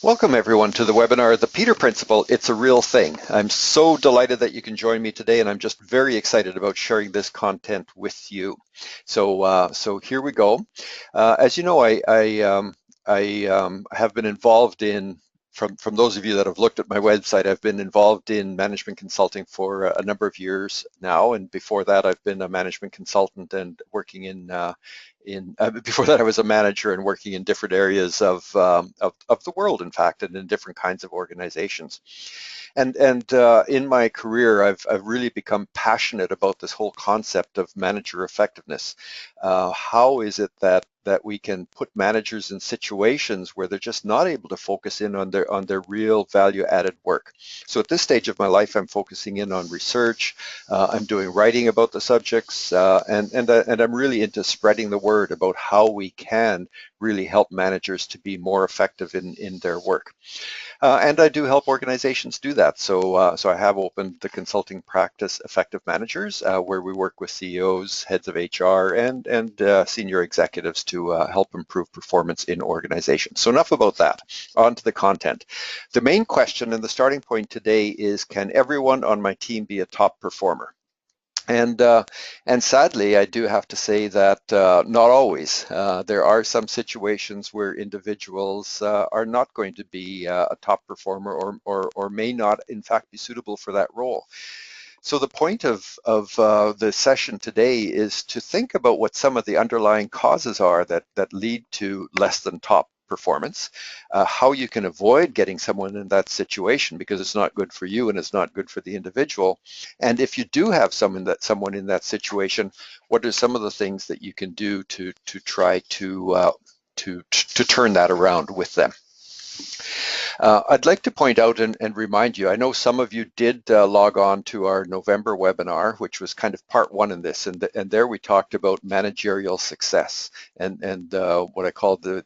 Welcome everyone to the webinar, The Peter Principle, It's a Real Thing. I'm so delighted that you can join me today, and I'm just very excited about sharing this content with you. So here we go. As you know, I have been involved in, from those of you that have looked at my website, I've been involved in management consulting for a number of years now, and before that I've been a management consultant and working before that I was a manager and working in different areas of the world, in fact, and in different kinds of organizations. And in my career, I've really become passionate about this whole concept of manager effectiveness. How is it that we can put managers in situations where they're just not able to focus in on their real value-added work? So at this stage of my life, I'm focusing in on research. I'm doing writing about the subjects, and I'm really into spreading the word about how we can really help managers to be more effective in their work. And I do help organizations do that. So I have opened the consulting practice Effective Managers, where we work with CEOs, heads of HR, and senior executives to help improve performance in organizations. So enough about that. On to the content. The main question and the starting point today is, can everyone on my team be a top performer? And sadly, I do have to say that not always. There are some situations where individuals are not going to be a top performer, or may not, in fact, be suitable for that role. So the point of the session today is to think about what some of the underlying causes are that lead to less than top performance, how you can avoid getting someone in that situation, because it's not good for you and it's not good for the individual. And if you do have someone in that situation, what are some of the things that you can do to try to turn that around with them? I'd like to point out and remind you, I know some of you did log on to our November webinar, which was kind of part one in this, and there we talked about managerial success and what I call the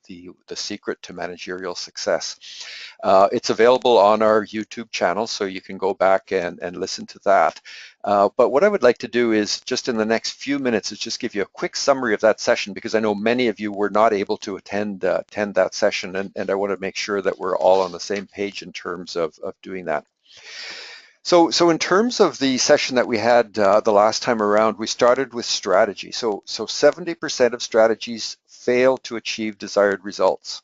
secret to managerial success. It's available on our YouTube channel, so you can go back and listen to that. But what I would like to do is just in the next few minutes is just give you a quick summary of that session, because I know many of you were not able to attend that session, and I want to make sure that we're all on the same page in terms of doing that. So in terms of the session that we had the last time around, we started with strategy. So 70% of strategies fail to achieve desired results.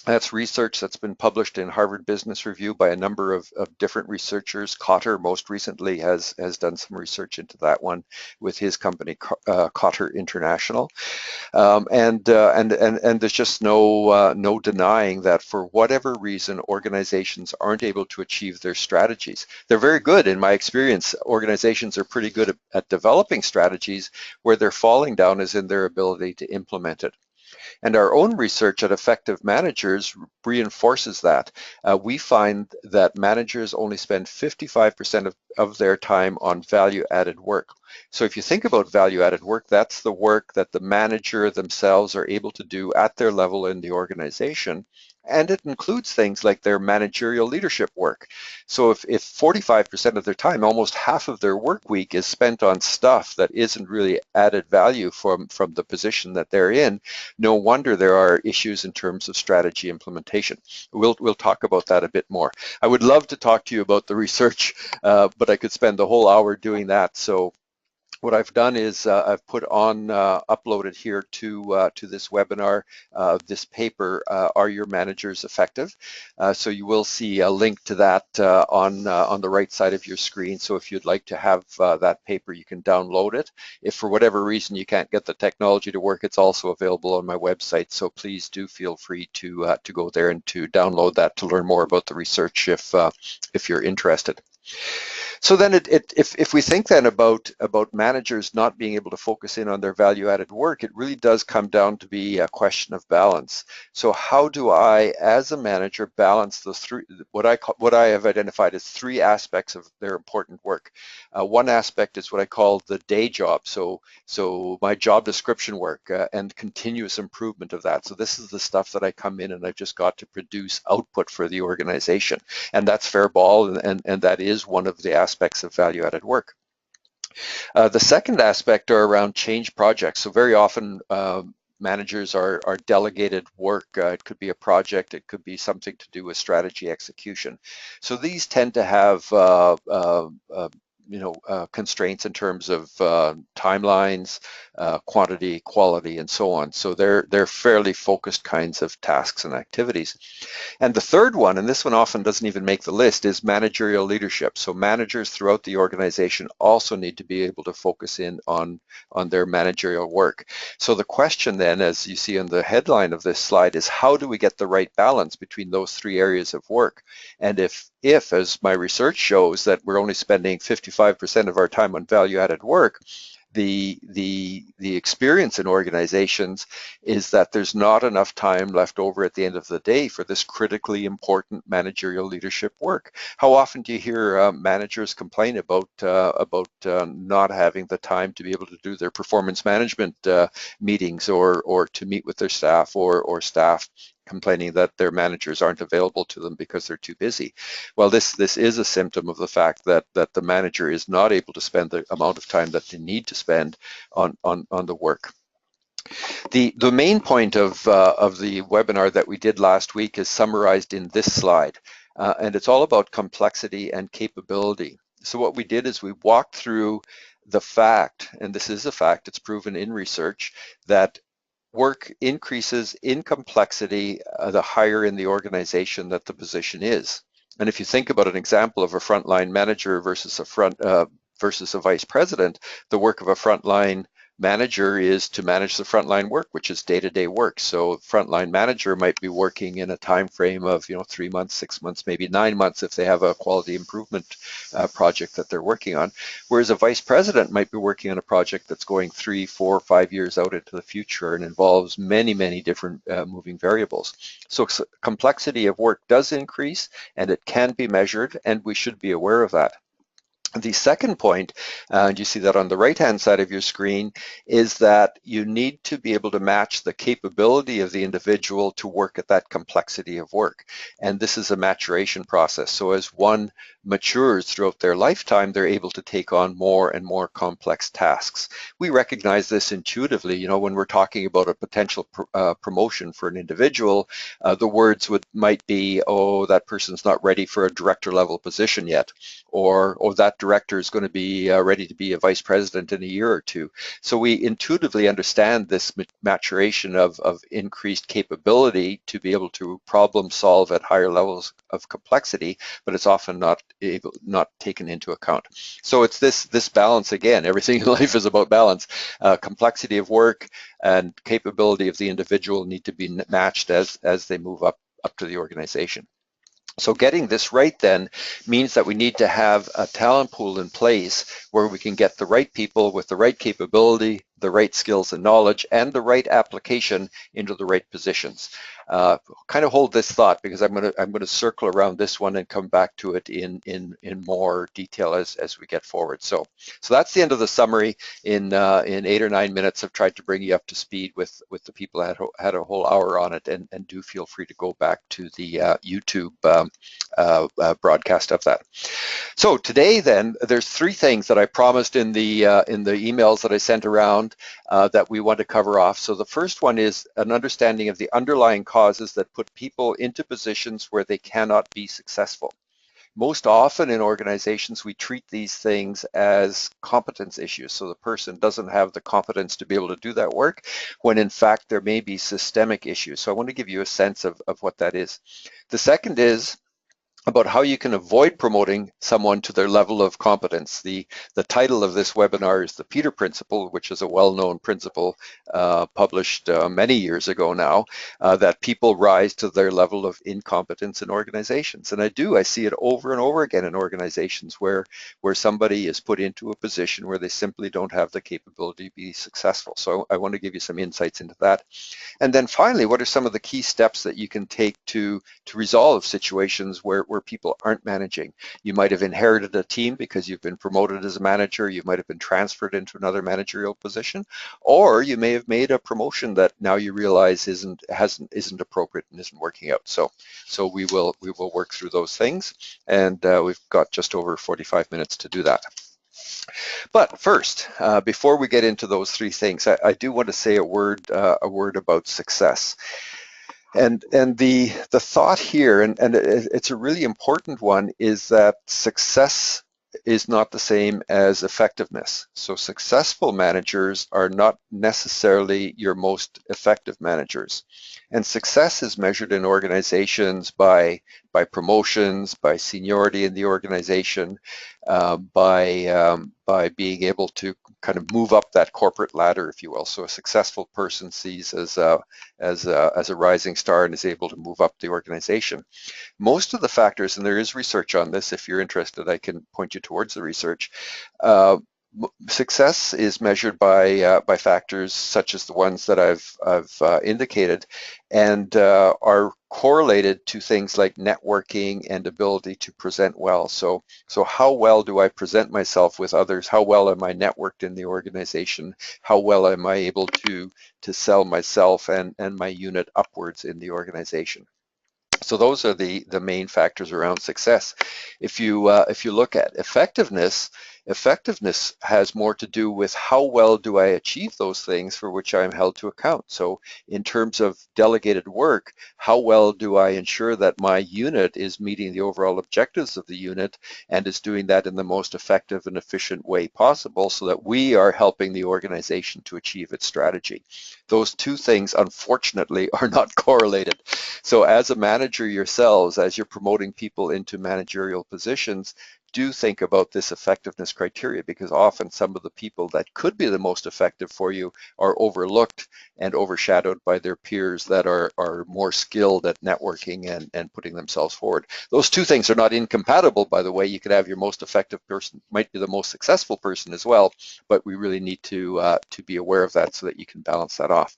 That's research that's been published in Harvard Business Review by a number of different researchers. Kotter most recently has done some research into that one with his company, Kotter International. And there's just no denying that for whatever reason, organizations aren't able to achieve their strategies. They're very good, in my experience. Organizations are pretty good at developing strategies. Where they're falling down is in their ability to implement it. And our own research at Effective Managers reinforces that. We find that managers only spend 55% of their time on value-added work. So if you think about value-added work, that's the work that the manager themselves are able to do at their level in the organization. And it includes things like their managerial leadership work. So if 45% of their time, almost half of their work week, is spent on stuff that isn't really added value from the position that they're in, no wonder there are issues in terms of strategy implementation. We'll talk about that a bit more. I would love to talk to you about the research, but I could spend the whole hour doing that. So what I've done is I've put on, uploaded here to this webinar, this paper, Are Your Managers Effective? So you will see a link to that on the right side of your screen. So if you'd like to have that paper, you can download it. If for whatever reason you can't get the technology to work, it's also available on my website. So please do feel free to go there and to download that to learn more about the research if you're interested. So then if we think then about managers not being able to focus in on their value-added work, it really does come down to be a question of balance. So how do I, as a manager, balance those three, what I have identified as three aspects of their important work? One aspect is what I call the day job. So my job description work and continuous improvement of that. So this is the stuff that I come in and I've just got to produce output for the organization. And that's fair ball, and that is one of the aspects of value-added work. The second aspect are around change projects. So very often managers are delegated work. It could be a project, it could be something to do with strategy execution. So these tend to have constraints in terms of timelines, quantity, quality, and so on. So they're fairly focused kinds of tasks and activities. And the third one, and this one often doesn't even make the list, is managerial leadership. So managers throughout the organization also need to be able to focus in on their managerial work. So the question then, as you see on the headline of this slide, is how do we get the right balance between those three areas of work? And if as my research shows that we're only spending 55% of our time on value-added work, the experience in organizations is that there's not enough time left over at the end of the day for this critically important managerial leadership work. How often do you hear managers complain about not having the time to be able to do their performance management meetings or to meet with their staff or staff complaining that their managers aren't available to them because they're too busy? Well, this is a symptom of the fact that the manager is not able to spend the amount of time that they need to spend on the work. The main point of the webinar that we did last week is summarized in this slide, and it's all about complexity and capability. So what we did is we walked through the fact, and this is a fact, it's proven in research, that work increases in complexity the higher in the organization that the position is. And if you think about an example of a frontline manager versus a vice president, the work of a frontline manager is to manage the frontline work, which is day-to-day work. So frontline manager might be working in a time frame of 3 months, 6 months, maybe 9 months if they have a quality improvement project that they're working on. Whereas a vice president might be working on a project that's going 3, 4, 5 years out into the future and involves many, many different moving variables. So complexity of work does increase, and it can be measured, and we should be aware of that. The second point, and you see that on the right-hand side of your screen, is that you need to be able to match the capability of the individual to work at that complexity of work. And this is a maturation process. So as one matures throughout their lifetime, they're able to take on more and more complex tasks. We recognize this intuitively. When we're talking about a potential promotion for an individual, the words might be, oh, that person's not ready for a director level position yet, or that director is going to be ready to be a vice president in a year or two. So we intuitively understand this maturation of increased capability to be able to problem solve at higher levels of complexity, but it's often not taken into account. So it's this balance again. Everything in life is about balance. Complexity of work and capability of the individual need to be matched as they move up to the organization. So getting this right then means that we need to have a talent pool in place where we can get the right people with the right capability, the right skills and knowledge, and the right application into the right positions. Kind of hold this thought because I'm going to circle around this one and come back to it in more detail as we get forward. So that's the end of the summary. In 8 or 9 minutes, I've tried to bring you up to speed with the people that had a whole hour on it, and do feel free to go back to the YouTube broadcast of that. So today then, there's 3 things that I promised in the emails that I sent around that we want to cover off. So the first one is an understanding of the underlying causes that put people into positions where they cannot be successful. Most often in organizations, we treat these things as competence issues. So the person doesn't have the competence to be able to do that work, when in fact there may be systemic issues. So I want to give you a sense of what that is. The second is about how you can avoid promoting someone to their level of competence. The title of this webinar is the Peter Principle, which is a well-known principle published many years ago now, that people rise to their level of incompetence in organizations. And I see it over and over again in organizations where somebody is put into a position where they simply don't have the capability to be successful. So I want to give you some insights into that. And then finally, what are some of the key steps that you can take to resolve situations where people aren't managing? You might have inherited a team because you've been promoted as a manager, you might have been transferred into another managerial position, or you may have made a promotion that now you realize isn't appropriate and isn't working out. So we will work through those things, and we've got just over 45 minutes to do that. But first, before we get into those three things, I do want to say a word about success. And the thought here, and it's a really important one, is that success is not the same as effectiveness. So successful managers are not necessarily your most effective managers. And success is measured in organizations by promotions, by seniority in the organization, by being able to kind of move up that corporate ladder, if you will. So a successful person sees as a rising star and is able to move up the organization. Most of the factors, and there is research on this, if you're interested, I can point you towards the research. Success is measured by factors such as the ones that I've indicated, and are correlated to things like networking and ability to present well. So how well do I present myself with others? How well am I networked in the organization? How well am I able to sell myself and my unit upwards in the organization? So those are the main factors around success. If you look at effectiveness, effectiveness has more to do with how well do I achieve those things for which I'm held to account. So in terms of delegated work, how well do I ensure that my unit is meeting the overall objectives of the unit and is doing that in the most effective and efficient way possible so that we are helping the organization to achieve its strategy. Those two things, unfortunately, are not correlated. So as a manager yourselves, as you're promoting people into managerial positions, do think about this effectiveness criteria, because often some of the people that could be the most effective for you are overlooked and overshadowed by their peers that are more skilled at networking and putting themselves forward. Those two things are not incompatible, by the way. You could have your most effective person might be the most successful person as well, but we really need to be aware of that so that you can balance that off.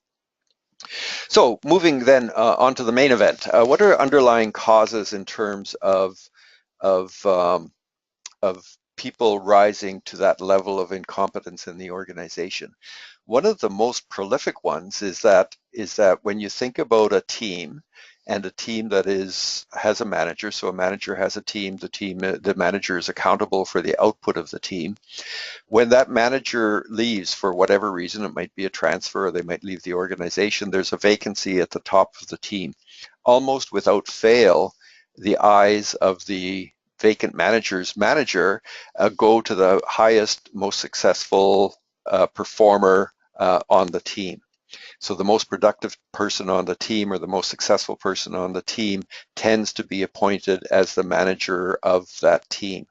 So moving then on to the main event, what are underlying causes in terms of people rising to that level of incompetence in the organization? One of the most prolific ones is that when you think about a team, and a team that has a manager, so a manager has a team, the manager is accountable for the output of the team. When that manager leaves for whatever reason, it might be a transfer or they might leave the organization, there's a vacancy at the top of the team. Almost without fail, the eyes of the vacant manager's manager go to the highest, most successful performer on the team. So the most productive person on the team or the most successful person on the team tends to be appointed as the manager of that team.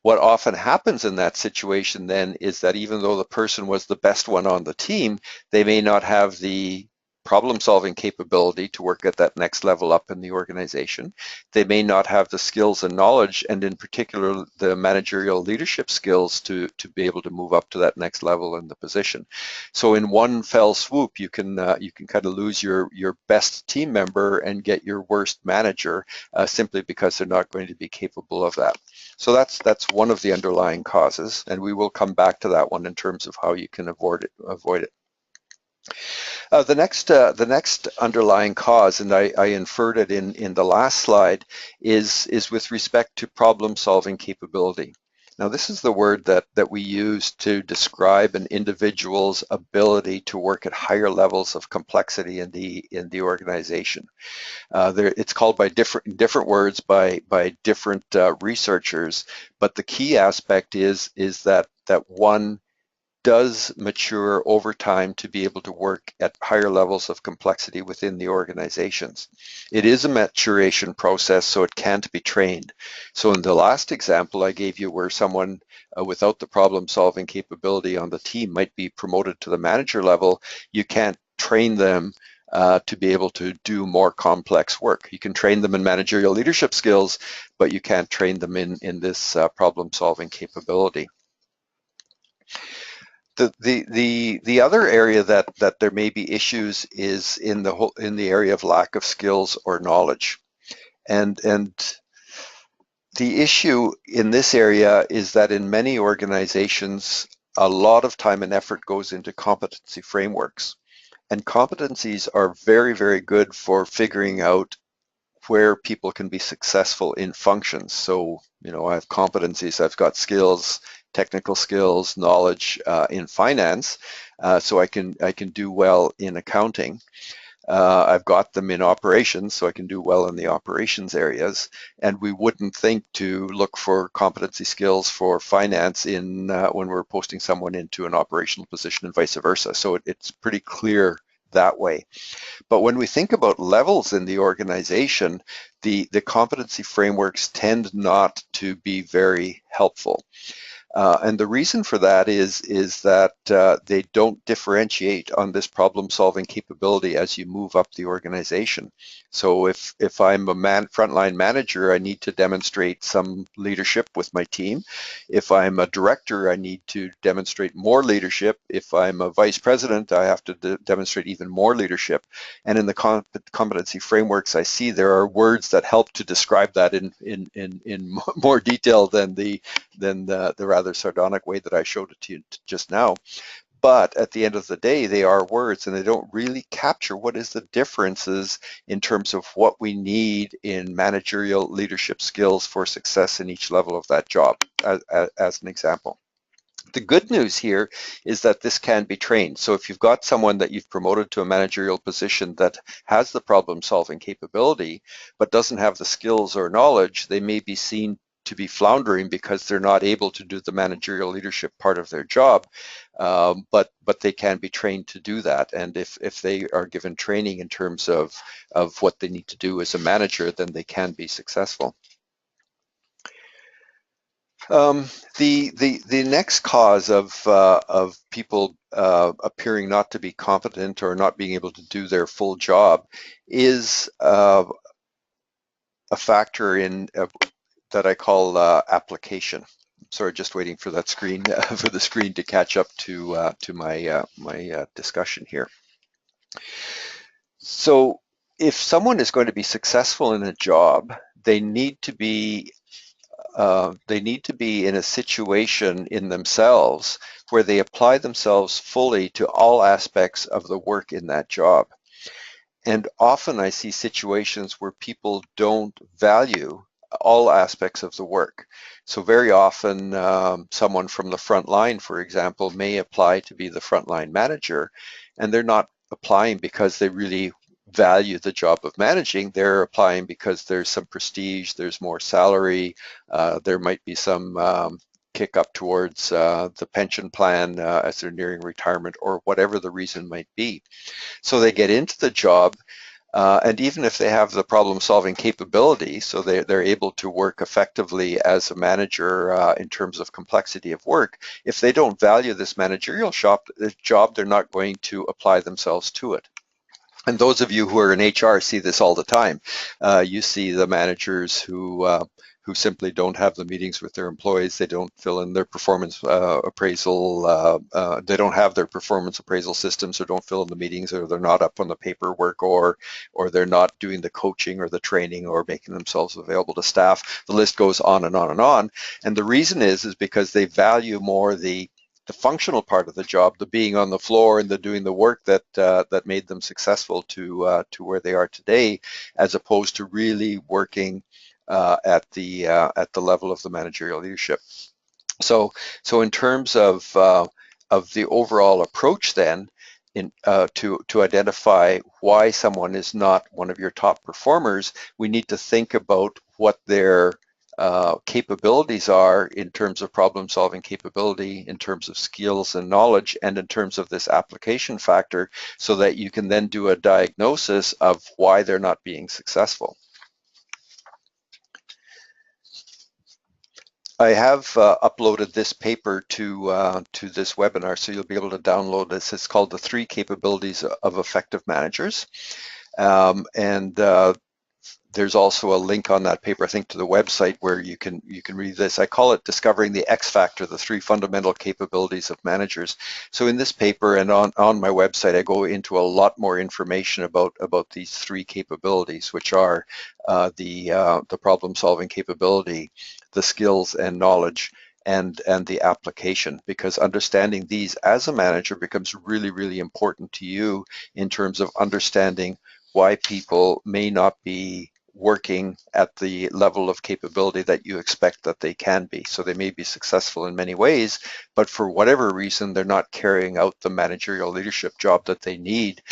What often happens in that situation then is that even though the person was the best one on the team, they may not have the problem-solving capability to work at that next level up in the organization. They may not have the skills and knowledge, and in particular the managerial leadership skills to be able to move up to that next level in the position. So in one fell swoop, you can kind of lose your best team member and get your worst manager simply because they're not going to be capable of that. So that's one of the underlying causes, and we will come back to that one in terms of how you can avoid it. The next underlying cause, and I inferred it in the last slide, is with respect to problem-solving capability. Now, this is the word that we use to describe an individual's ability to work at higher levels of complexity in the organization. It's called by different words by different researchers, but the key aspect is that one does mature over time to be able to work at higher levels of complexity within the organizations. It is a maturation process, so it can't be trained. So in the last example I gave you, where someone without the problem-solving capability on the team might be promoted to the manager level, you can't train them to be able to do more complex work. You can train them in managerial leadership skills, but you can't train them in this problem-solving capability. The other area that there may be issues is in the area of lack of skills or knowledge, and the issue in this area is that in many organizations a lot of time and effort goes into competency frameworks, and competencies are very, very good for figuring out where people can be successful in functions. So, you know, I have competencies, I've got skills, technical skills, knowledge in finance, so I can do well in accounting. I've got them in operations, so I can do well in the operations areas. And we wouldn't think to look for competency skills for finance in when we're posting someone into an operational position and vice versa. So it's pretty clear that way. But when we think about levels in the organization, the competency frameworks tend not to be very helpful. And the reason for that is that they don't differentiate on this problem-solving capability as you move up the organization. So if I'm a frontline manager, I need to demonstrate some leadership with my team. If I'm a director, I need to demonstrate more leadership. If I'm a vice president, I have to demonstrate even more leadership. And in the competency frameworks, I see there are words that help to describe that in more detail than the rather sardonic way that I showed it to you just now. But at the end of the day, they are words and they don't really capture what is the differences in terms of what we need in managerial leadership skills for success in each level of that job, as an example. The good news here is that this can be trained. So if you've got someone that you've promoted to a managerial position that has the problem-solving capability, but doesn't have the skills or knowledge, they may be seen to be floundering because they're not able to do the managerial leadership part of their job, but they can be trained to do that. And if they are given training in terms of what they need to do as a manager, then they can be successful. The next cause of people appearing not to be competent or not being able to do their full job is a factor in that I call application. Sorry, just waiting for that screen for the screen to catch up to my my discussion here. So, if someone is going to be successful in a job, they need to be in a situation in themselves where they apply themselves fully to all aspects of the work in that job. And often I see situations where people don't value all aspects of the work. So very often someone from the front line, for example, may apply to be the frontline manager, and they're not applying because they really value the job of managing. They're applying because there's some prestige, there's more salary, there might be some kick up towards the pension plan as they're nearing retirement, or whatever the reason might be. So they get into the job, and even if they have the problem-solving capability, so they're able to work effectively as a manager in terms of complexity of work, if they don't value this managerial job, they're not going to apply themselves to it. And those of you who are in HR see this all the time. You see the managers who simply don't have the meetings with their employees. They don't fill in their performance appraisal. They don't have their performance appraisal systems, or don't fill in the meetings, or they're not up on the paperwork, or they're not doing the coaching or the training or making themselves available to staff. The list goes on and on and on. And the reason is because they value more the functional part of the job, the being on the floor and the doing the work that that made them successful to where they are today, as opposed to really working at the level of the managerial leadership. So in terms of the overall approach, then, to identify why someone is not one of your top performers, we need to think about what their capabilities are in terms of problem-solving capability, in terms of skills and knowledge, and in terms of this application factor, so that you can then do a diagnosis of why they're not being successful. I have uploaded this paper to this webinar, so you'll be able to download this. It's called The 3 Capabilities of Effective Managers. There's also a link on that paper, I think, to the website where you can read this. I call it Discovering the X Factor, the 3 Fundamental Capabilities of Managers. So in this paper and on my website, I go into a lot more information about these 3 capabilities, which are the problem-solving capability, the skills and knowledge, and the application, because understanding these as a manager becomes really, really important to you in terms of understanding why people may not be working at the level of capability that you expect that they can be. So they may be successful in many ways, but for whatever reason, they're not carrying out the managerial leadership job that they need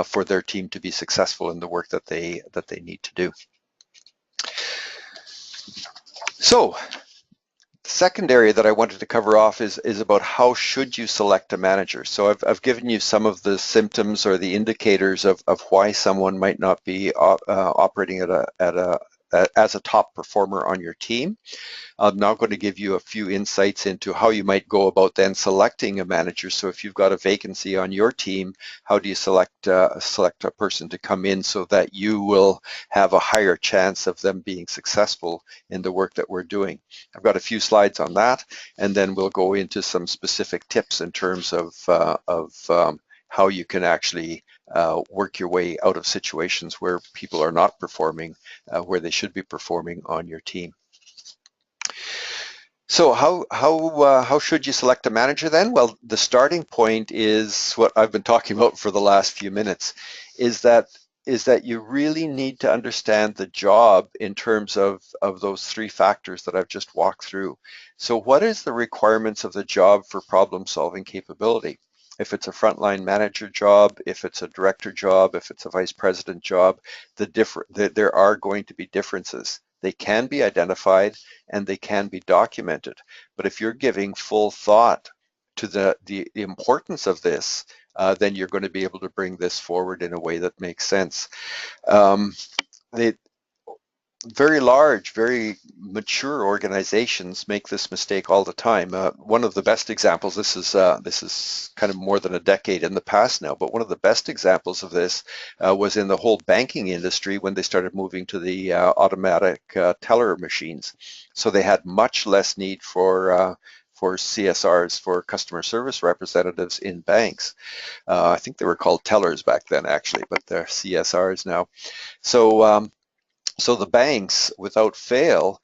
for their team to be successful in the work that they need to do. So the second area that I wanted to cover off is about how should you select a manager. So I've given you some of the symptoms or the indicators of why someone might not be operating as a top performer on your team. I'm now going to give you a few insights into how you might go about then selecting a manager. So if you've got a vacancy on your team, how do you select a person to come in so that you will have a higher chance of them being successful in the work that we're doing? I've got a few slides on that, and then we'll go into some specific tips in terms of how you can actually work your way out of situations where people are not performing where they should be performing on your team. So how should you select a manager then? Well, the starting point is what I've been talking about for the last few minutes, is that you really need to understand the job in terms of those three factors that I've just walked through. So what is the requirements of the job for problem solving capability? If it's a frontline manager job, if it's a director job, if it's a vice president job, there are going to be differences. They can be identified and they can be documented. But if you're giving full thought to the importance of this, then you're going to be able to bring this forward in a way that makes sense. Very large, very mature organizations make this mistake all the time. One of the best examples, this is kind of more than a decade in the past now, but one of the best examples of this was in the whole banking industry when they started moving to the automatic teller machines. So they had much less need for CSRs, for customer service representatives in banks. I think they were called tellers back then actually, but they're CSRs now. So the banks, without fail,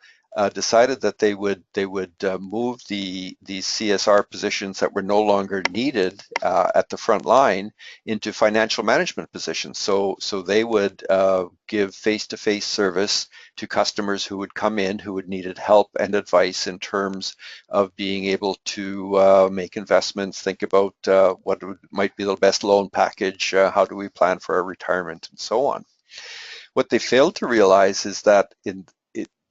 decided that they would move these CSR positions that were no longer needed at the front line into financial management positions. So they would give face-to-face service to customers who would come in who would needed help and advice in terms of being able to make investments, think about what might be the best loan package, how do we plan for our retirement, and so on. What they failed to realize is that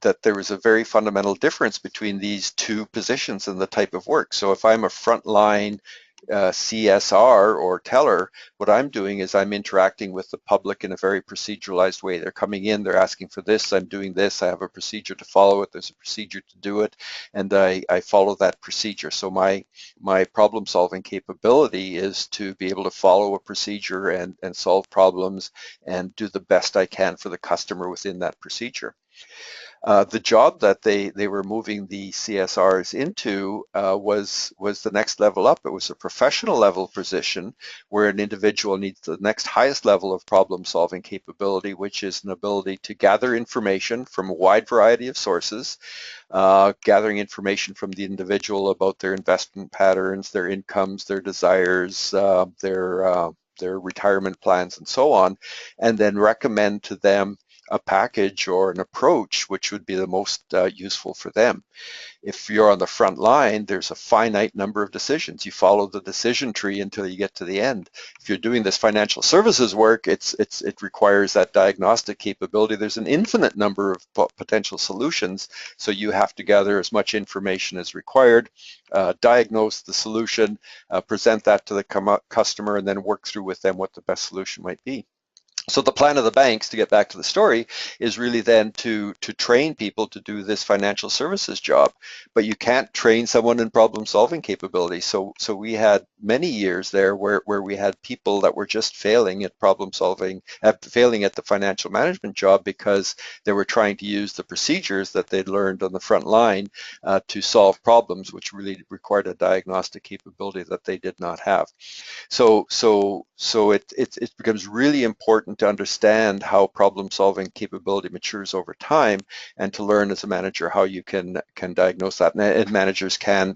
that there was a very fundamental difference between these two positions and the type of work. So if I'm a frontline CSR or teller, what I'm doing is I'm interacting with the public in a very proceduralized way. They're coming in, they're asking for this, I'm doing this, I have a procedure to follow it, there's a procedure to do it, and I follow that procedure. So my problem solving capability is to be able to follow a procedure and solve problems and do the best I can for the customer within that procedure. The job that they were moving the CSRs into was the next level up. It was a professional level position where an individual needs the next highest level of problem solving capability, which is an ability to gather information from a wide variety of sources, gathering information from the individual about their investment patterns, their incomes, their desires, their retirement plans, and so on, and then recommend to them a package or an approach which would be the most useful for them. If you're on the front line, there's a finite number of decisions. You follow the decision tree until you get to the end. If you're doing this financial services work, it requires that diagnostic capability. There's an infinite number of potential solutions, so you have to gather as much information as required, diagnose the solution, present that to the customer, and then work through with them what the best solution might be. So the plan of the banks, to get back to the story, is really then to train people to do this financial services job, but you can't train someone in problem solving capability. So we had many years there where we had people that were just failing at problem solving, failing at the financial management job because they were trying to use the procedures that they'd learned on the front line to solve problems, which really required a diagnostic capability that they did not have. So it becomes really important to understand how problem-solving capability matures over time, and to learn as a manager how you can diagnose that, and managers can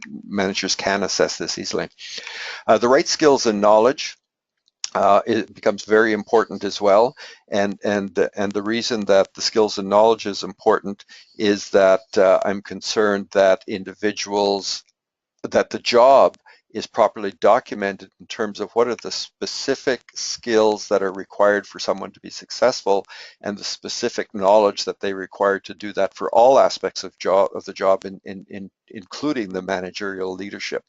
assess this easily. The right skills and knowledge it becomes very important as well. And the reason that the skills and knowledge is important is that I'm concerned that that the job is properly documented in terms of what are the specific skills that are required for someone to be successful, and the specific knowledge that they require to do that for all aspects of the job, including the managerial leadership.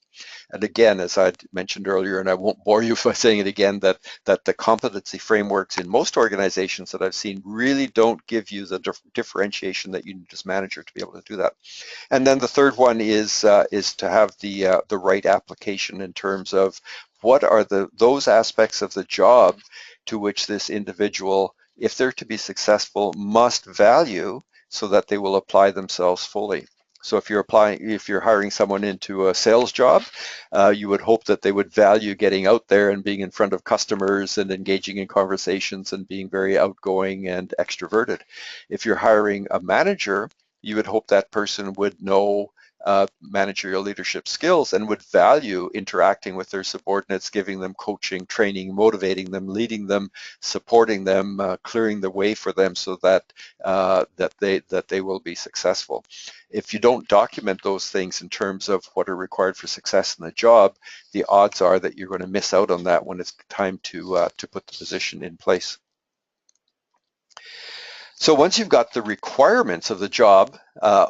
And again, as I mentioned earlier, and I won't bore you by saying it again, that the competency frameworks in most organizations that I've seen really don't give you the differentiation that you need as manager to be able to do that. And then the third one is to have the right application in terms of what are those aspects of the job to which this individual, if they're to be successful, must value so that they will apply themselves fully. So if you're hiring someone into a sales job, you would hope that they would value getting out there and being in front of customers and engaging in conversations and being very outgoing and extroverted. If you're hiring a manager, you would hope that person would know managerial leadership skills and would value interacting with their subordinates, giving them coaching, training, motivating them, leading them, supporting them, clearing the way for them so that they will be successful. If you don't document those things in terms of what are required for success in the job, the odds are that you're going to miss out on that when it's time to put the position in place. So once you've got the requirements of the job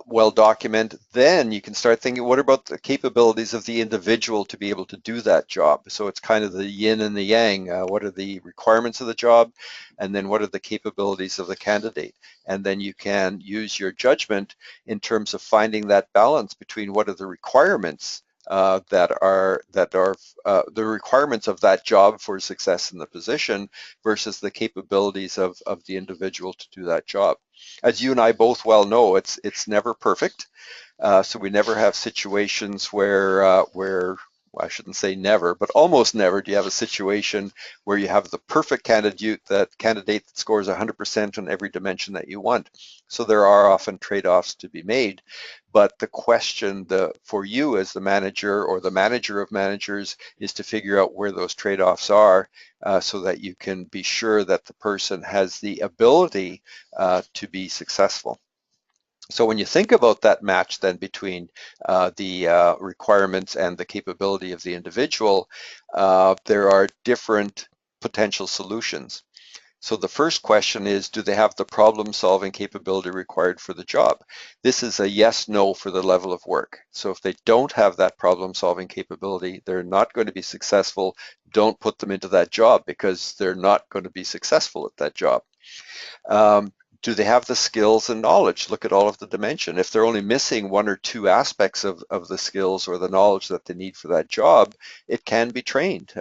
well documented, then you can start thinking, what about the capabilities of the individual to be able to do that job? So it's kind of the yin and the yang. What are the requirements of the job? And then what are the capabilities of the candidate? And then you can use your judgment in terms of finding that balance between what are the requirements that are the requirements of that job for success in the position versus the capabilities of the individual to do that job. As you and I both well know, it's never perfect. So we never have situations where well, I shouldn't say never, but almost never do you have a situation where you have the perfect candidate that scores 100% on every dimension that you want. So there are often trade-offs to be made. But the question for you as the manager or the manager of managers is to figure out where those trade-offs are so that you can be sure that the person has the ability to be successful. So when you think about that match then between the requirements and the capability of the individual, there are different potential solutions. So the first question is, do they have the problem-solving capability required for the job? This is a yes/no for the level of work. So if they don't have that problem-solving capability, they're not going to be successful. Don't put them into that job because they're not going to be successful at that job. Do they have the skills and knowledge? Look at all of the dimension. If they're only missing one or two aspects of the skills or the knowledge that they need for that job, it can be trained.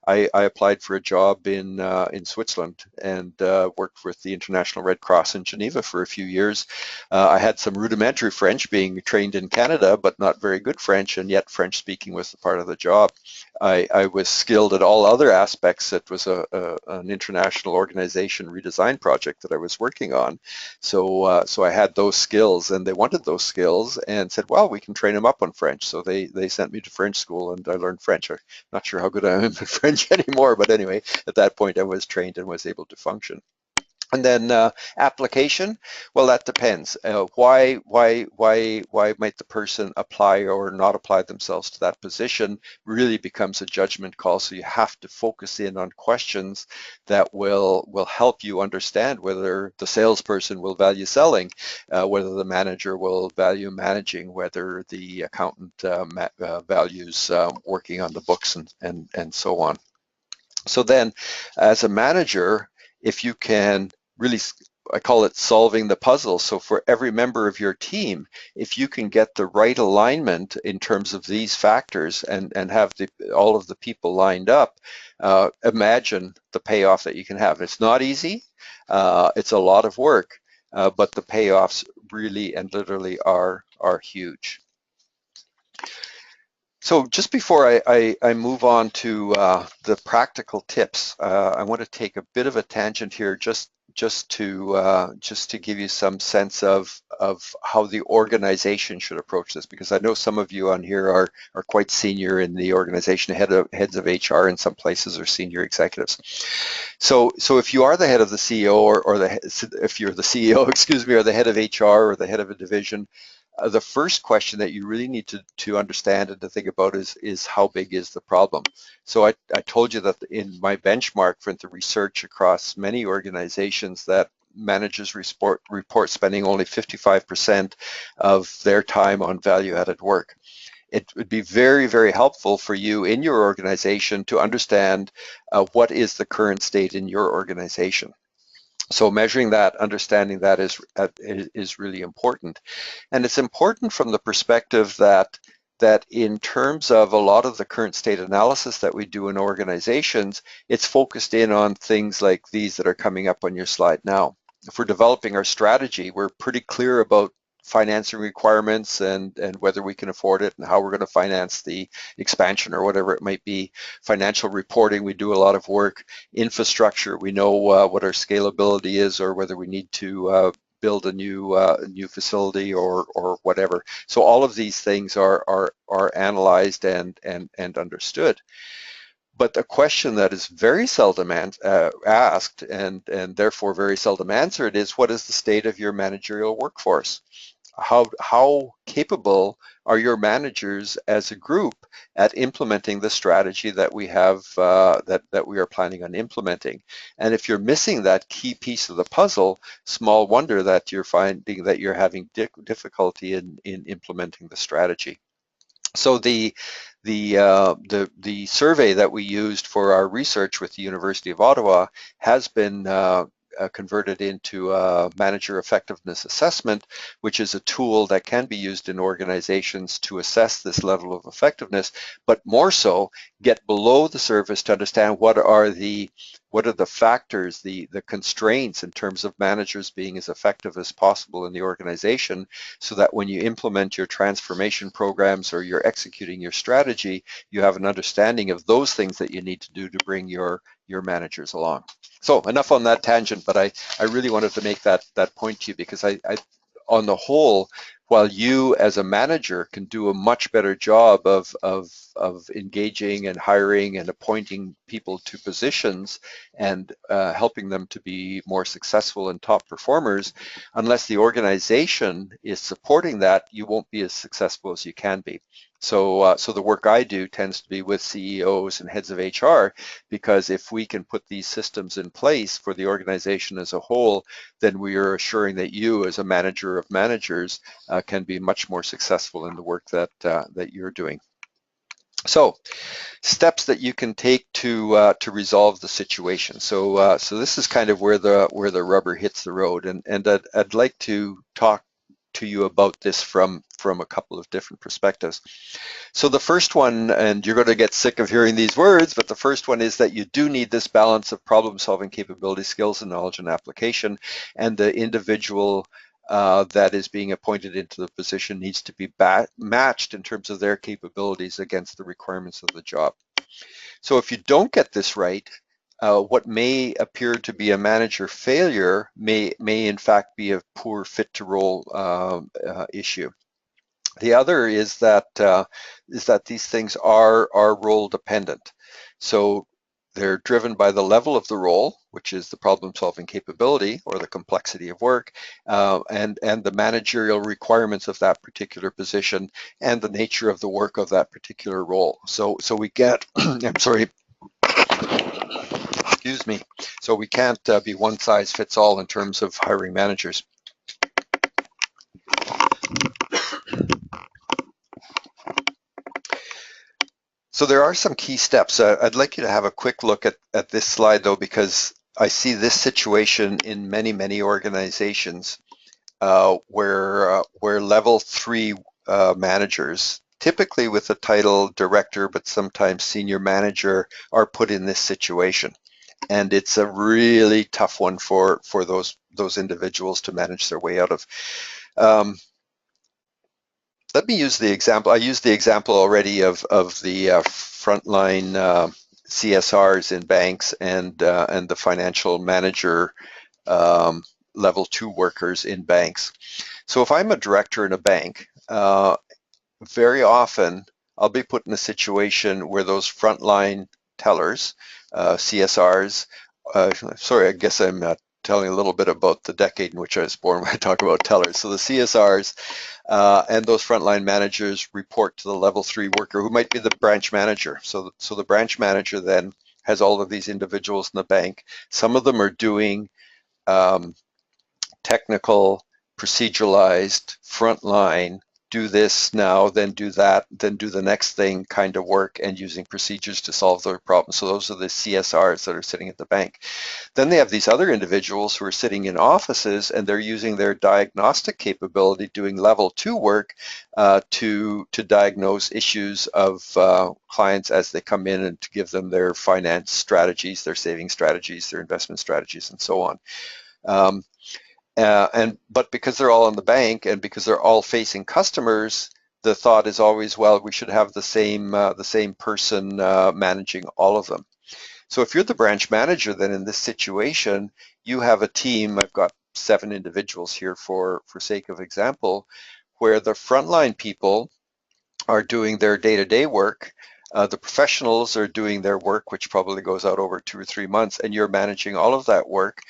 I applied for a job in Switzerland and worked with the International Red Cross in Geneva for a few years. I had some rudimentary French, being trained in Canada, but not very good French, and yet French speaking was the part of the job. I was skilled at all other aspects. It was an international organization redesign project that I was working on. So I had those skills, and they wanted those skills and said, well, we can train them up on French. So they sent me to French school and I learned French. I'm not sure how good I am at French anymore, but anyway, at that point I was trained and was able to function. And then application, well, that depends. Why might the person apply or not apply themselves to that position really becomes a judgment call. So you have to focus in on questions that will help you understand whether the salesperson will value selling, whether the manager will value managing, whether the accountant values working on the books and so on. So then, as a manager, if you can really, I call it solving the puzzle. So for every member of your team, if you can get the right alignment in terms of these factors and have all of the people lined up, imagine the payoff that you can have. It's not easy. It's a lot of work, but the payoffs really and literally are huge. So just before I move on to the practical tips, I want to take a bit of a tangent here just just to give you some sense of how the organization should approach this, because I know some of you on here are quite senior in the organization, heads of HR in some places, or senior executives. So if you are the head of the CEO, if you're the CEO, excuse me, or the head of HR or the head of a division, the first question that you really need to understand and to think about is how big is the problem. So I told you that in my benchmark for the research across many organizations, that managers report spending only 55% of their time on value-added work. It would be very, very helpful for you in your organization to understand what is the current state in your organization. So measuring that, understanding that is really important. And it's important from the perspective that in terms of a lot of the current state analysis that we do in organizations, it's focused in on things like these that are coming up on your slide now. If we're developing our strategy, we're pretty clear about financing requirements and whether we can afford it and how we're going to finance the expansion or whatever it might be. Financial reporting, we do a lot of work. Infrastructure, we know what our scalability is, or whether we need to build a new facility or whatever. So all of these things are analyzed and understood. But the question that is very seldom asked and therefore very seldom answered is, what is the state of your managerial workforce? How capable are your managers as a group at implementing the strategy that we have, that we are planning on implementing? And if you're missing that key piece of the puzzle, small wonder that you're finding that you're having difficulty in implementing the strategy. So the survey that we used for our research with the University of Ottawa has been converted into a manager effectiveness assessment, which is a tool that can be used in organizations to assess this level of effectiveness, but more so get below the surface to understand what are the factors, the constraints in terms of managers being as effective as possible in the organization, so that when you implement your transformation programs or you're executing your strategy, you have an understanding of those things that you need to do to bring your managers along. So enough on that tangent, but I really wanted to make that point to you, because I on the whole, while you as a manager can do a much better job of engaging and hiring and appointing people to positions and helping them to be more successful and top performers, unless the organization is supporting that, you won't be as successful as you can be. So the work I do tends to be with CEOs and heads of HR, because if we can put these systems in place for the organization as a whole, then we are assuring that you as a manager of managers can be much more successful in the work that you're doing. So steps that you can take to resolve the situation. So this is kind of where the rubber hits the road, and I'd like to talk to you about this from a couple of different perspectives. So the first one, and you're going to get sick of hearing these words, but the first one is that you do need this balance of problem-solving capability, skills, and knowledge and application, and the individual that is being appointed into the position needs to be matched in terms of their capabilities against the requirements of the job. So if you don't get this right, what may appear to be a manager failure may in fact be a poor fit to role issue. The other is that these things are role dependent. So they're driven by the level of the role, which is the problem-solving capability or the complexity of work, and the managerial requirements of that particular position and the nature of the work of that particular role. So we get, I'm sorry, excuse me. So we can't be one size fits all in terms of hiring managers. So there are some key steps. I'd like you to have a quick look at this slide, though, because I see this situation in many organizations where level 3 managers, typically with the title director, but sometimes senior manager, are put in this situation. And it's a really tough one for those individuals to manage their way out of. Let me use the example. I used the example already of the frontline CSRs in banks and the financial manager level 2 workers in banks. So if I'm a director in a bank, very often I'll be put in a situation where those frontline tellers, CSRs, sorry, I guess I'm telling a little bit about the decade in which I was born when I talk about tellers. So the CSRs and those frontline managers report to the level 3 worker who might be the branch manager. So the branch manager then has all of these individuals in the bank. Some of them are doing technical, proceduralized, frontline, do this now, then do that, then do the next thing kind of work, and using procedures to solve their problems. So those are the CSRs that are sitting at the bank. Then they have these other individuals who are sitting in offices, and they're using their diagnostic capability, doing level 2 work to diagnose issues of clients as they come in, and to give them their finance strategies, their saving strategies, their investment strategies, and so on. But because they're all in the bank and because they're all facing customers, the thought is always, well, we should have the same person managing all of them. So if you're the branch manager, then in this situation, you have a team. I've got 7 individuals here for sake of example, where the frontline people are doing their day-to-day work. The professionals are doing their work, which probably goes out over 2 or 3 months, and you're managing all of that work.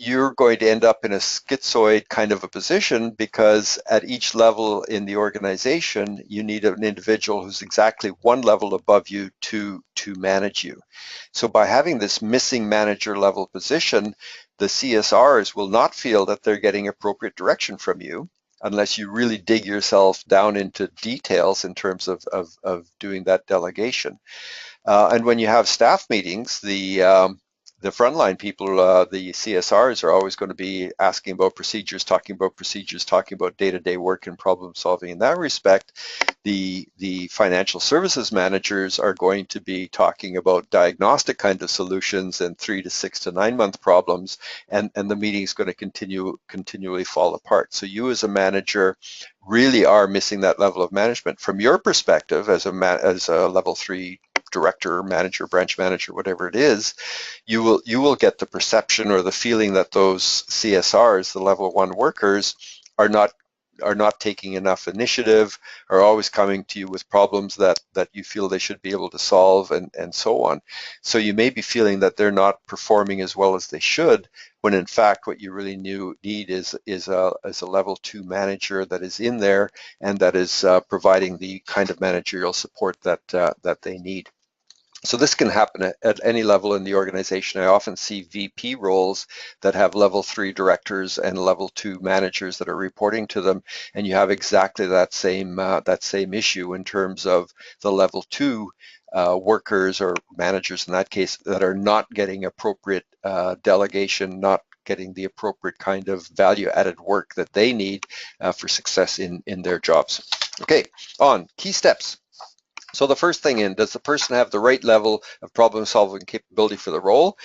You're going to end up in a schizoid kind of a position, because at each level in the organization, you need an individual who's exactly one level above you to manage you. So by having this missing manager level position, the CSRs will not feel that they're getting appropriate direction from you unless you really dig yourself down into details in terms of doing that delegation. And when you have staff meetings, the frontline people, the CSRs, are always going to be asking about procedures, talking about day-to-day work and problem solving. In that respect, the financial services managers are going to be talking about diagnostic kind of solutions and 3 to 6 to 9 month problems, and the meeting is going to continually fall apart. So you as a manager really are missing that level of management. From your perspective as a level 3 director, manager, branch manager, whatever it is, you will get the perception or the feeling that those CSRs, the level 1 workers, are not taking enough initiative, are always coming to you with problems that you feel they should be able to solve, and so on. So you may be feeling that they're not performing as well as they should, when in fact what you really need is a level 2 manager that is in there and that is providing the kind of managerial support that they need. So this can happen at any level in the organization. I often see VP roles that have level 3 directors and level 2 managers that are reporting to them, and you have exactly that same issue in terms of the level 2 workers or managers in that case that are not getting appropriate delegation, not getting the appropriate kind of value-added work that they need for success in their jobs. Okay, on key steps. So the first thing does the person have the right level of problem solving capability for the role?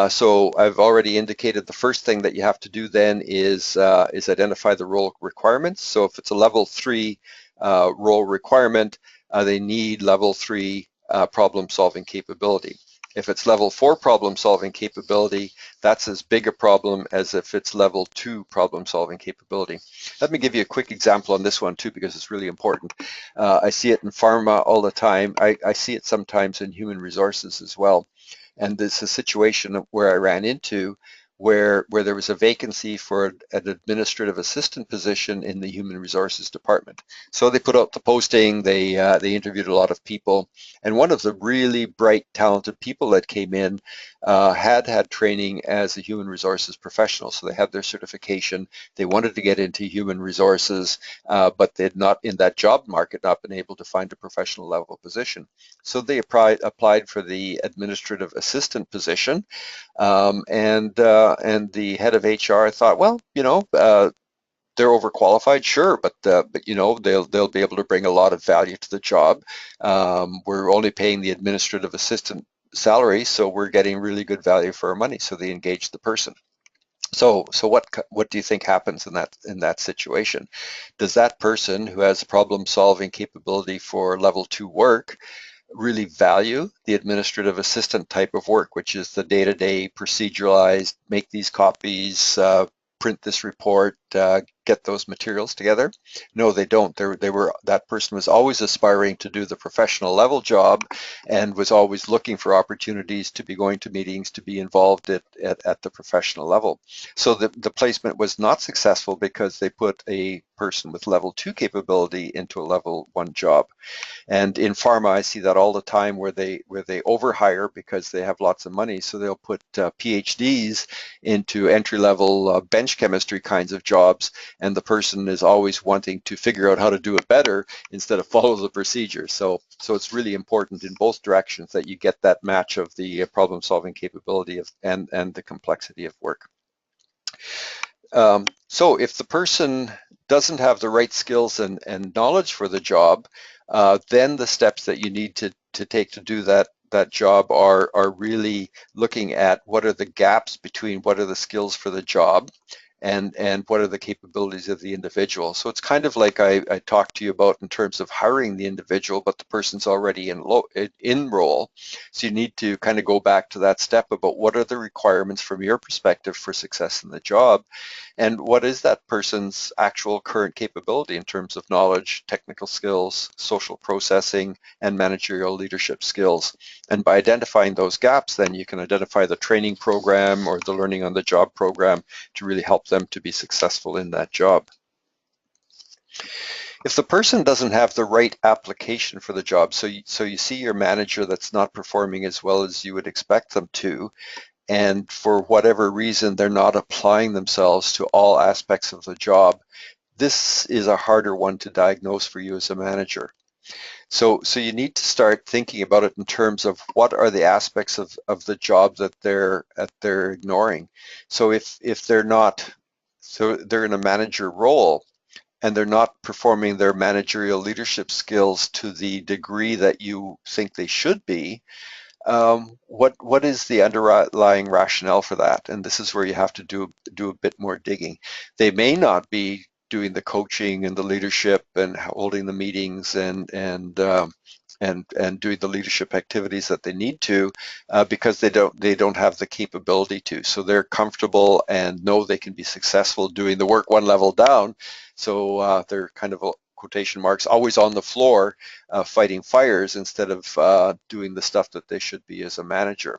So I've already indicated the first thing that you have to do then is identify the role requirements. So if it's a level 3 role requirement, they need level 3 problem solving capability. If it's level 4 problem solving capability, that's as big a problem as if it's level 2 problem solving capability. Let me give you a quick example on this one too, because it's really important. I see it in pharma all the time. I see it sometimes in human resources as well. And this is a situation where I ran into where there was a vacancy for an administrative assistant position in the human resources department. So they put out the posting, they interviewed a lot of people, and one of the really bright, talented people that came in had training as a human resources professional. So they had their certification, they wanted to get into human resources, but they had not, in that job market, not been able to find a professional level position. So they applied for the administrative assistant position, and the head of HR thought, well, they're overqualified, sure, but they'll be able to bring a lot of value to the job. We're only paying the administrative assistant salary, so we're getting really good value for our money. So they engaged the person. So what do you think happens in that situation? Does that person who has problem solving capability for level 2 work really value the administrative assistant type of work, which is the day-to-day proceduralized, make these copies, print this report, get those materials together. No, they don't. That person was always aspiring to do the professional level job and was always looking for opportunities to be going to meetings, to be involved at the professional level. So the placement was not successful because they put a person with level 2 capability into a level 1 job. And in pharma, I see that all the time where they overhire because they have lots of money. So they'll put PhDs into entry-level bench chemistry kinds of jobs, and the person is always wanting to figure out how to do it better instead of follow the procedure. So it's really important in both directions that you get that match of the problem-solving capability of and the complexity of work. So if the person doesn't have the right skills and knowledge for the job, then the steps that you need to take to do that job are really looking at what are the gaps between what are the skills for the job and what are the capabilities of the individual. So it's kind of like I talked to you about in terms of hiring the individual, but the person's already in role. So you need to kind of go back to that step about what are the requirements from your perspective for success in the job, and what is that person's actual current capability in terms of knowledge, technical skills, social processing, and managerial leadership skills. And by identifying those gaps, then you can identify the training program or the learning on the job program to really help them to be successful in that job. If the person doesn't have the right application for the job, so you see your manager that's not performing as well as you would expect them to, and for whatever reason they're not applying themselves to all aspects of the job, this is a harder one to diagnose for you as a manager. So you need to start thinking about it in terms of what are the aspects of the job that they're ignoring. So if they're not, so they're in a manager role and they're not performing their managerial leadership skills to the degree that you think they should be, what is the underlying rationale for that? And this is where you have to do a bit more digging. They may not be doing the coaching and the leadership and holding the meetings and doing the leadership activities that they need to because they don't have the capability to. So they're comfortable and know they can be successful doing the work one level down. So they're kind of quotation marks, always on the floor fighting fires instead of doing the stuff that they should be as a manager.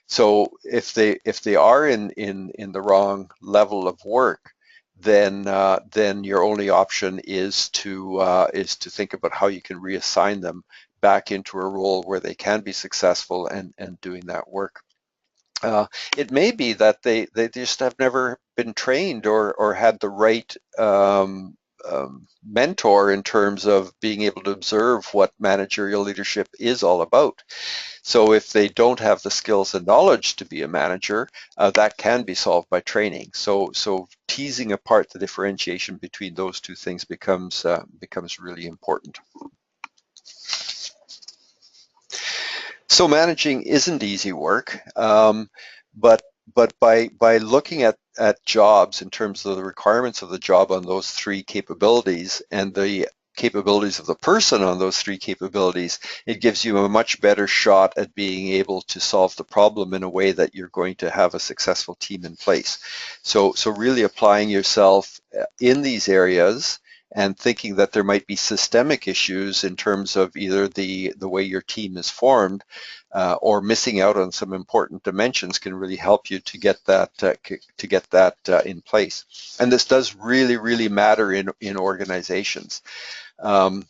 So if they are in the wrong level of work, then your only option is to think about how you can reassign them back into a role where they can be successful and doing that work. It may be that they just have never been trained or had the right mentor in terms of being able to observe what managerial leadership is all about. So if they don't have the skills and knowledge to be a manager, that can be solved by training. So teasing apart the differentiation between those two things becomes really important. So managing isn't easy work, but by looking at jobs in terms of the requirements of the job on those three capabilities and the capabilities of the person on those three capabilities, it gives you a much better shot at being able to solve the problem in a way that you're going to have a successful team in place. So really applying yourself in these areas and thinking that there might be systemic issues in terms of either the way your team is formed or missing out on some important dimensions can really help you to get that in place. And this does really matter in organizations. I'm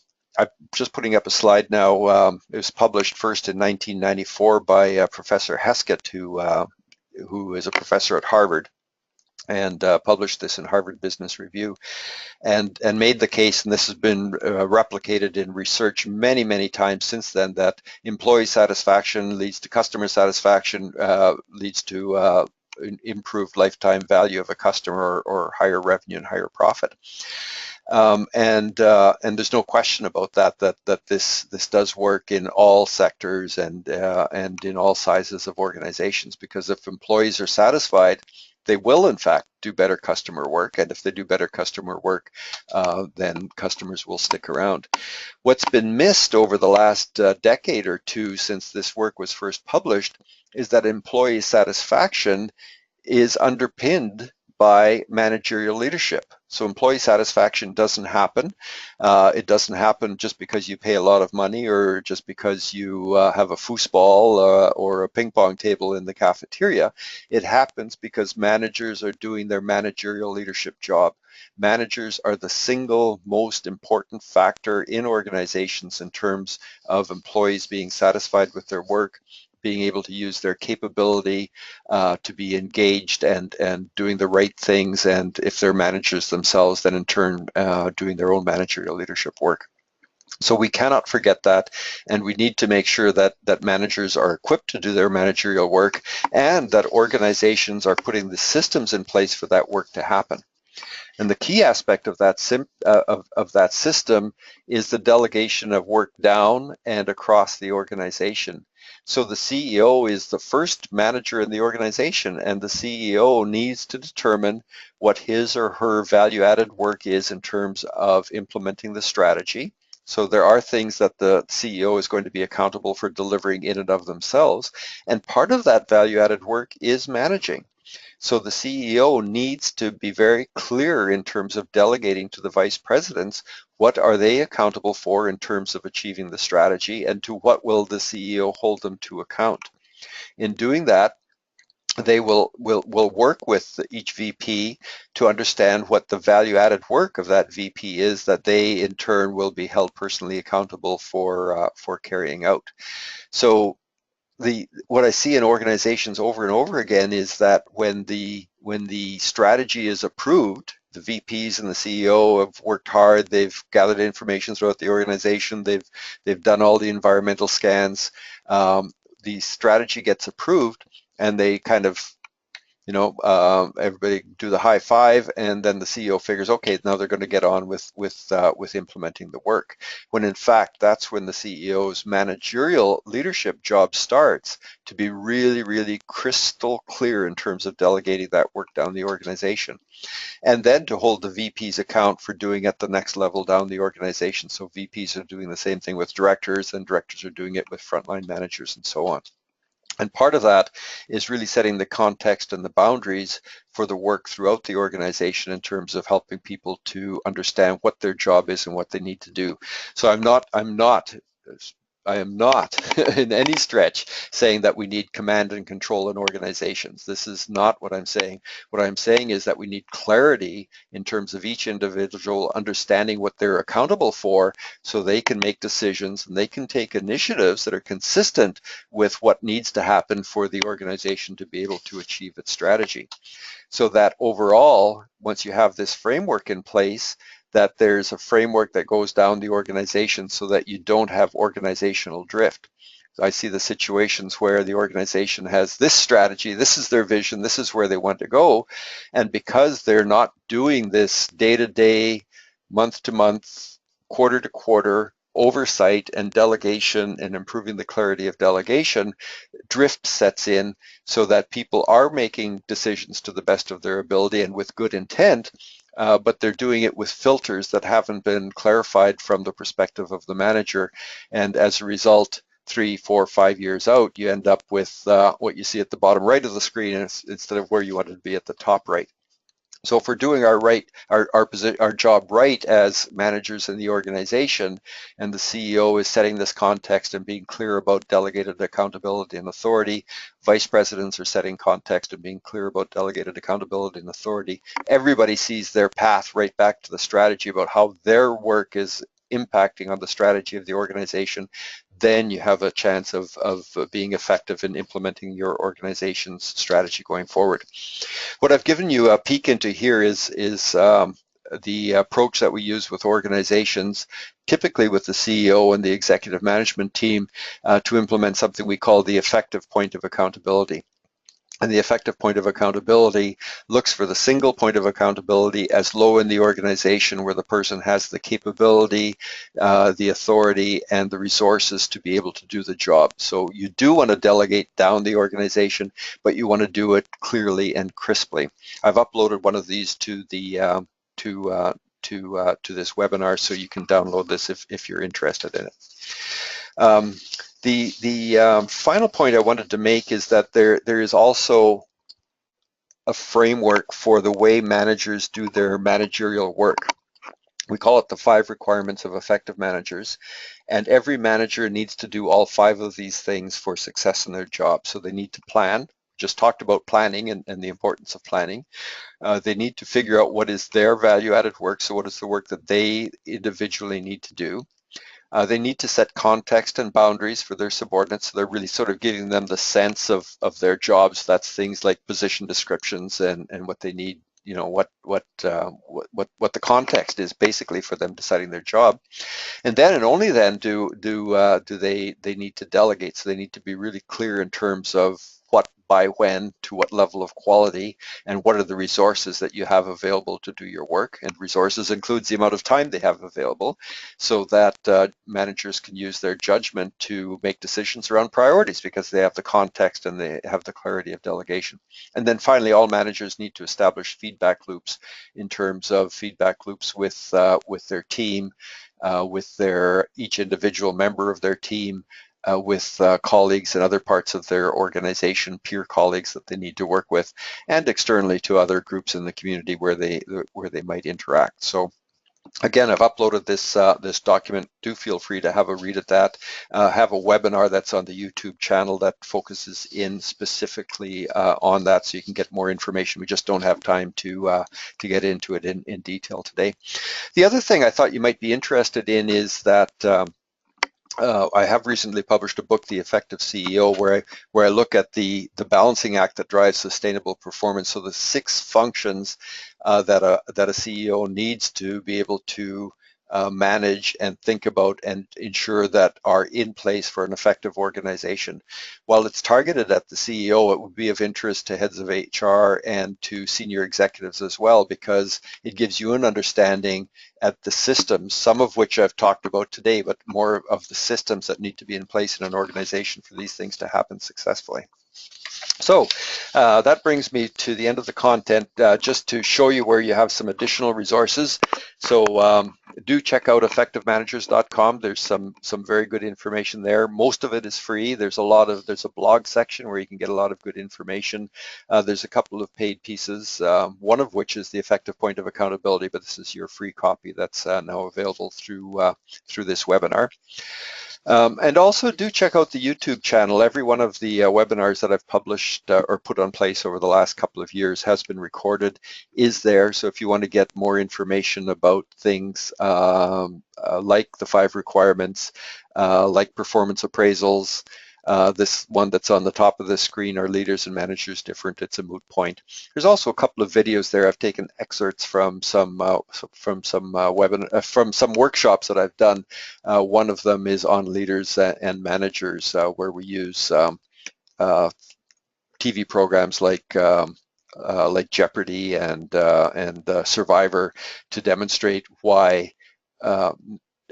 just putting up a slide now. It was published first in 1994 by Professor Heskett, who is a professor at Harvard, and published this in Harvard Business Review, and made the case, and this has been replicated in research many times since then, that employee satisfaction leads to customer satisfaction, leads to improved lifetime value of a customer or higher revenue and higher profit. And there's no question about that this does work in all sectors and in all sizes of organizations, because if employees are satisfied, they will in fact do better customer work. And if they do better customer work, then customers will stick around. What's been missed over the last decade or two since this work was first published is that employee satisfaction is underpinned by managerial leadership. So employee satisfaction doesn't happen. It doesn't happen just because you pay a lot of money or just because you have a foosball or a ping pong table in the cafeteria. It happens because managers are doing their managerial leadership job. Managers are the single most important factor in organizations in terms of employees being satisfied with their work, being able to use their capability to be engaged and doing the right things, and if they're managers themselves, then in turn doing their own managerial leadership work. So we cannot forget that, and we need to make sure that managers are equipped to do their managerial work and that organizations are putting the systems in place for that work to happen. And the key aspect of that system is the delegation of work down and across the organization. So the CEO is the first manager in the organization, and the CEO needs to determine what his or her value-added work is in terms of implementing the strategy. So there are things that the CEO is going to be accountable for delivering in and of themselves, and part of that value-added work is managing. So the CEO needs to be very clear in terms of delegating to the vice presidents what are they accountable for in terms of achieving the strategy, and to what will the CEO hold them to account. In doing that, they will work with each VP to understand what the value-added work of that VP is that they in turn will be held personally accountable for carrying out. So what I see in organizations over and over again is that when the strategy is approved, the VPs and the CEO have worked hard, they've gathered information throughout the organization, they've done all the environmental scans, the strategy gets approved, and they kind of, everybody do the high five, and then the CEO figures, okay, now they're going to get on with implementing the work. When in fact, that's when the CEO's managerial leadership job starts, to be really, really crystal clear in terms of delegating that work down the organization. And then to hold the VPs account for doing at the next level down the organization. So VPs are doing the same thing with directors, and directors are doing it with frontline managers, and so on. And part of that is really setting the context and the boundaries for the work throughout the organization in terms of helping people to understand what their job is and what they need to do. So I am not in any stretch saying that we need command and control in organizations. This is not what I'm saying. What I'm saying is that we need clarity in terms of each individual understanding what they're accountable for, so they can make decisions and they can take initiatives that are consistent with what needs to happen for the organization to be able to achieve its strategy. So that overall, once you have this framework in place, that there's a framework that goes down the organization so that you don't have organizational drift. So I see the situations where the organization has this strategy, this is their vision, this is where they want to go, and because they're not doing this day-to-day, month-to-month, quarter-to-quarter oversight and delegation and improving the clarity of delegation, drift sets in, so that people are making decisions to the best of their ability and with good intent, but they're doing it with filters that haven't been clarified from the perspective of the manager. And as a result, 3, 4, 5 years out, you end up with what you see at the bottom right of the screen instead of where you wanted to be at the top right. So if we're doing our job right as managers in the organization, and the CEO is setting this context and being clear about delegated accountability and authority, vice presidents are setting context and being clear about delegated accountability and authority, everybody sees their path right back to the strategy about how their work is impacting on the strategy of the organization, then you have a chance of being effective in implementing your organization's strategy going forward. What I've given you a peek into here is the approach that we use with organizations, typically with the CEO and the executive management team, to implement something we call the effective point of accountability. And the effective point of accountability looks for the single point of accountability as low in the organization where the person has the capability, the authority, and the resources to be able to do the job. So you do want to delegate down the organization, but you want to do it clearly and crisply. I've uploaded one of these to the to this webinar, so you can download this if you're interested in it. The final point I wanted to make is that there is also a framework for the way managers do their managerial work. We call it the 5 requirements of effective managers, and every manager needs to do all 5 of these things for success in their job. So they need to plan, just talked about planning and the importance of planning. They need to figure out what is their value-added work, so what is the work that they individually need to do. They need to set context and boundaries for their subordinates. So they're really sort of giving them the sense of their jobs. That's things like position descriptions and what they need, you know, what the context is basically for them deciding their job. And then and only then do they need to delegate. So they need to be really clear in terms of what, by when, to what level of quality, and what are the resources that you have available to do your work. And resources includes the amount of time they have available, so that managers can use their judgment to make decisions around priorities because they have the context and they have the clarity of delegation. And then finally, all managers need to establish feedback loops in terms of feedback loops with their team, with each individual member of their team, with colleagues in other parts of their organization, peer colleagues that they need to work with, and externally to other groups in the community where they might interact. So again, I've uploaded this this document. Do feel free to have a read at that. Have a webinar that's on the YouTube channel that focuses in specifically on that, so you can get more information. We just don't have time to get into it in detail today. The other thing I thought you might be interested in is that I have recently published a book, The Effective CEO, where I look at the balancing act that drives sustainable performance. So the 6 functions that a CEO needs to be able to manage and think about and ensure that are in place for an effective organization. While it's targeted at the CEO, it would be of interest to heads of HR and to senior executives as well, because it gives you an understanding at the systems, some of which I've talked about today, but more of the systems that need to be in place in an organization for these things to happen successfully. So that brings me to the end of the content, just to show you where you have some additional resources. So do check out effectivemanagers.com. There's some very good information there. Most of it is free. There's a blog section where you can get a lot of good information. There's a couple of paid pieces, one of which is the effective point of accountability, but this is your free copy that's now available through this webinar. And also do check out the YouTube channel. Every one of the webinars that I've published or put on place over the last couple of years has been recorded, is there. So if you want to get more information about things like the 5 requirements, like performance appraisals, this one that's on the top of the screen, Are Leaders and Managers Different? It's a moot point. There's also a couple of videos there. I've taken excerpts from some workshops that I've done. One of them is on leaders and managers, where we use TV programs like Jeopardy and Survivor to demonstrate why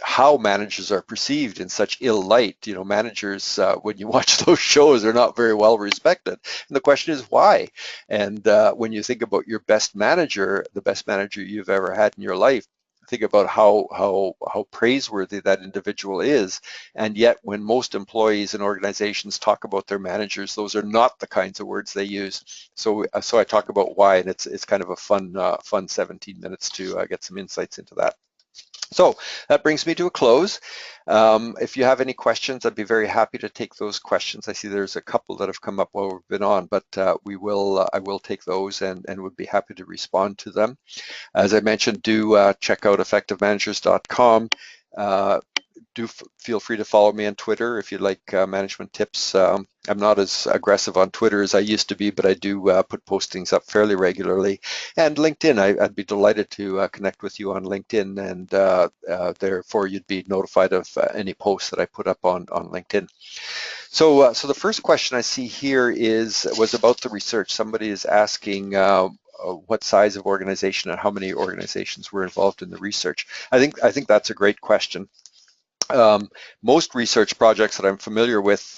how managers are perceived in such ill light. You know, managers, when you watch those shows, are not very well respected. And the question is why? And when you think about your best manager, the best manager you've ever had in your life, think about how praiseworthy that individual is. And yet when most employees and organizations talk about their managers, those are not the kinds of words they use. So I talk about why, and it's kind of a fun 17 minutes to get some insights into that. So that brings me to a close. If you have any questions, I'd be very happy to take those questions. I see there's a couple that have come up while we've been on, but I will take those and would be happy to respond to them. As I mentioned, do check out effectivemanagers.com. Feel free to follow me on Twitter if you'd like management tips. I'm not as aggressive on Twitter as I used to be, but I do put postings up fairly regularly. And LinkedIn, I'd be delighted to connect with you on LinkedIn, and therefore you'd be notified of any posts that I put up on LinkedIn. So the first question I see here was about the research. Somebody is asking what size of organization and how many organizations were involved in the research. I think that's a great question. Most research projects that I'm familiar with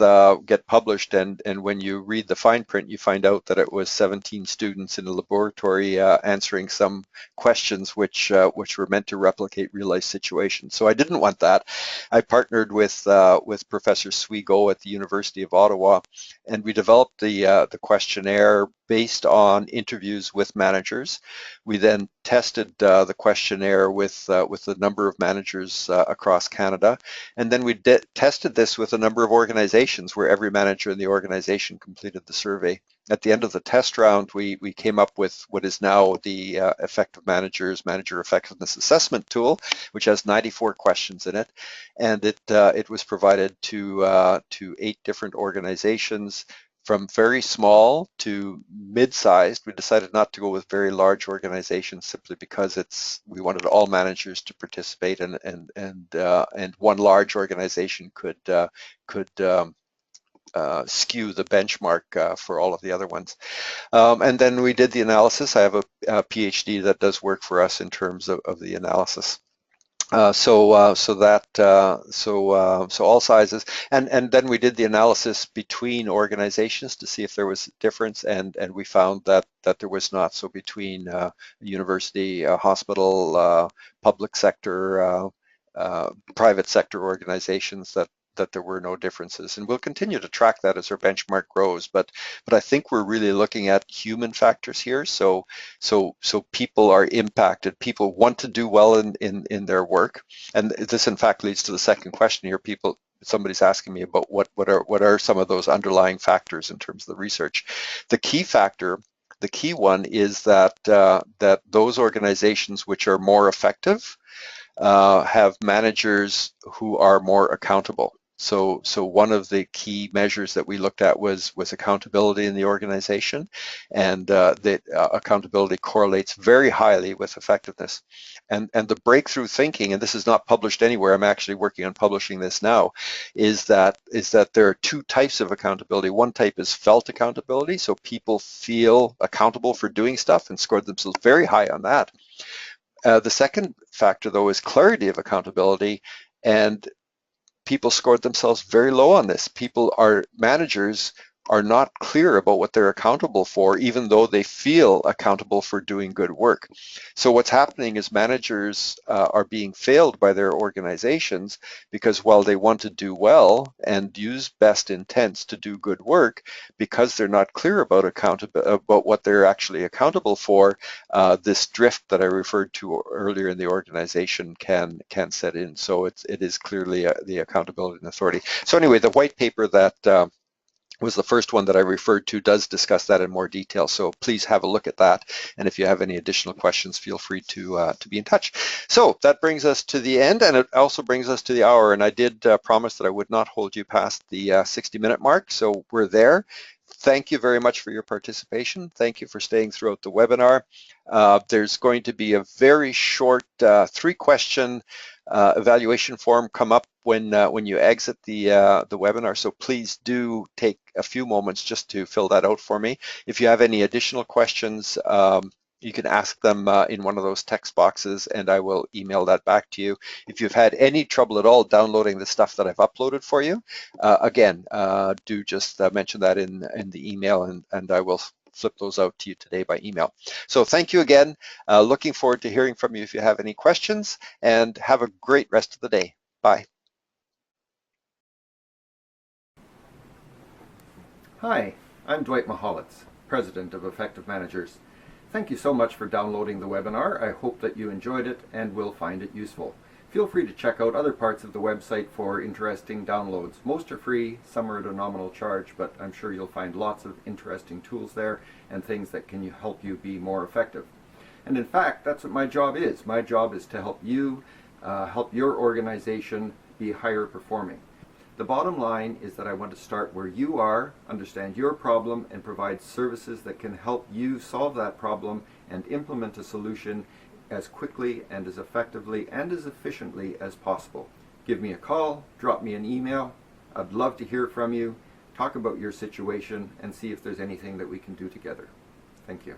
get published, and when you read the fine print, you find out that it was 17 students in a laboratory answering some questions which were meant to replicate real life situations. So I didn't want that. I partnered with Professor Swigo at the University of Ottawa, and we developed the questionnaire based on interviews with managers. We then tested the questionnaire with a number of managers across Canada, and then we tested this with a number of organizations where every manager in the organization completed the survey. At the end of the test round, we came up with what is now the Effective Managers Manager Effectiveness Assessment Tool, which has 94 questions in it, and it was provided to 8 different organizations, from very small to mid-sized. We decided not to go with very large organizations simply because we wanted all managers to participate, and one large organization could skew the benchmark for all of the other ones. And then we did the analysis. I have a PhD that does work for us in terms of the analysis. So all sizes, and then we did the analysis between organizations to see if there was a difference, and we found that there was not. So between university, hospital, public sector, private sector organizations, that there were no differences, and we'll continue to track that as our benchmark grows. But I think we're really looking at human factors here. So people are impacted. People want to do well in their work, and this in fact leads to the second question here. Somebody's asking me about what are some of those underlying factors in terms of the research. The key one is that those organizations which are more effective have managers who are more accountable. So one of the key measures that we looked at was accountability in the organization, and that accountability correlates very highly with effectiveness. And the breakthrough thinking, and this is not published anywhere, I'm actually working on publishing this now, is that there are 2 types of accountability. One type is felt accountability, so people feel accountable for doing stuff and scored themselves very high on that. The second factor, though, is clarity of accountability, and people scored themselves very low on this. Managers are not clear about what they're accountable for, even though they feel accountable for doing good work. So what's happening is managers are being failed by their organizations because while they want to do well and use best intents to do good work, because they're not clear about what they're actually accountable for, this drift that I referred to earlier in the organization can set in. So it is clearly the accountability and authority. So anyway, the white paper that was the first one that I referred to does discuss that in more detail. So please have a look at that. And if you have any additional questions, feel free to be in touch. So that brings us to the end, and it also brings us to the hour. And I did promise that I would not hold you past the 60-minute mark. So we're there. Thank you very much for your participation. Thank you for staying throughout the webinar. There's going to be a very short 3-question evaluation form come up when you exit the webinar. So please do take a few moments just to fill that out for me. If you have any additional questions, you can ask them in one of those text boxes, and I will email that back to you. If you've had any trouble at all downloading the stuff that I've uploaded for you, again, do just mention that in the email, and I will flip those out to you today by email. So thank you again. Looking forward to hearing from you if you have any questions, and have a great rest of the day. Bye. Hi, I'm Dwight Mahalitz, President of Effective Managers. Thank you so much for downloading the webinar. I hope that you enjoyed it and will find it useful. Feel free to check out other parts of the website for interesting downloads. Most are free, some are at a nominal charge, but I'm sure you'll find lots of interesting tools there and things that can help you be more effective. And in fact, that's what my job is. My job is to help you help your organization be higher performing. The bottom line is that I want to start where you are, understand your problem, and provide services that can help you solve that problem and implement a solution as quickly and as effectively and as efficiently as possible. Give me a call, drop me an email. I'd love to hear from you, talk about your situation, and see if there's anything that we can do together. Thank you.